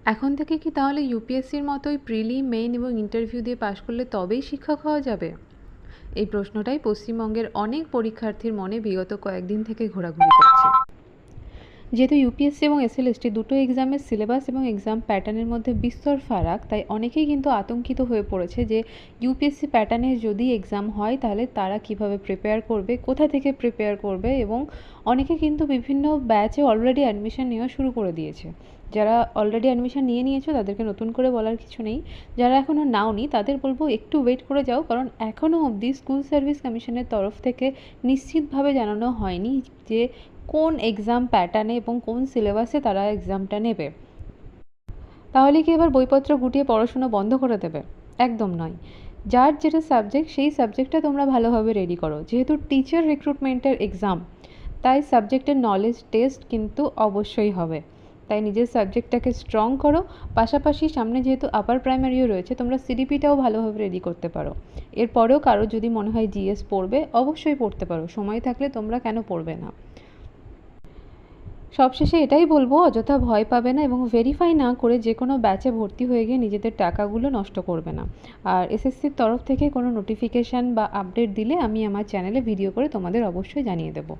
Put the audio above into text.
এখন থেকে কি তাহলে ইউপিএসসির মতোই প্রিলি, মেইন এবং ইন্টারভিউ দিয়ে পাশ করলে তবেই শিক্ষক হওয়া যাবে? এই প্রশ্নটাই পশ্চিমবঙ্গের অনেক পরীক্ষার্থীর মনে বিগত কয়েকদিন থেকে ঘোরাঘুরি করছে। যেহেতু ইউপিএসসি এবং এসএলএসটি দুটো এক্সামের সিলেবাস এবং এক্সাম প্যাটার্নের মধ্যে বিস্তর ফারাক, তাই অনেকেই কিন্তু আতঙ্কিত হয়ে পড়েছে যে ইউপিএসসি প্যাটার্নে যদি এক্সাম হয় তাহলে তারা কিভাবে প্রিপেয়ার করবে, কোথা থেকে প্রিপেয়ার করবে, এবং অনেকে কিন্তু বিভিন্ন ব্যাচে অলরেডি অ্যাডমিশন নেওয়া শুরু করে দিয়েছে। যারা অলরেডি অ্যাডমিশন নিয়ে নিয়েছো তাদেরকে নতুন করে বলার কিছু নেই, যারা এখনও নাওনি তাদের বলবো একটু ওয়েট করে যাও, কারণ এখনও অবধি স্কুল সার্ভিস কমিশনের তরফ থেকে নিশ্চিতভাবে জানানো হয়নি যে কোন এক্সাম প্যাটার্নে এবং কোন সিলেবাসে তারা এক্সামটা নেবে। তাহলে কি এবার বইপত্র গুটিয়ে পড়াশুনো বন্ধ করে দেবে? একদম নয়। যার যেটা সাবজেক্ট সেই সাবজেক্টটা তোমরা ভালোভাবে রেডি করো। যেহেতু টিচার রিক্রুটমেন্টের এক্সাম, তাই সাবজেক্টের নলেজ টেস্ট কিন্তু অবশ্যই হবে। তাই নিজের সাবজেক্টটাকে স্ট্রং করো, পাশাপাশি সামনে যেহেতু আপার প্রাইমারিও রয়েছে, তোমরা সিডিপিটাও ভালোভাবে রেডি করতে পারো। এরপরেও কারো যদি মনে হয় জিএস পড়বে, অবশ্যই পড়তে পারো, সময় থাকলে তোমরা কেন পড়বে না। সবশেষে এটাই বলবো, অযথা ভয় পাবে না এবং ভেরিফাই না করে যে কোনো ব্যাচে ভর্তি হয়ে গিয়ে নিজেদের টাকাগুলো নষ্ট করবে না। আর এসএসসির তরফ থেকে কোনো নোটিফিকেশান বা আপডেট দিলে আমি আমার চ্যানেলে ভিডিও করে তোমাদের অবশ্যই জানিয়ে দেবো।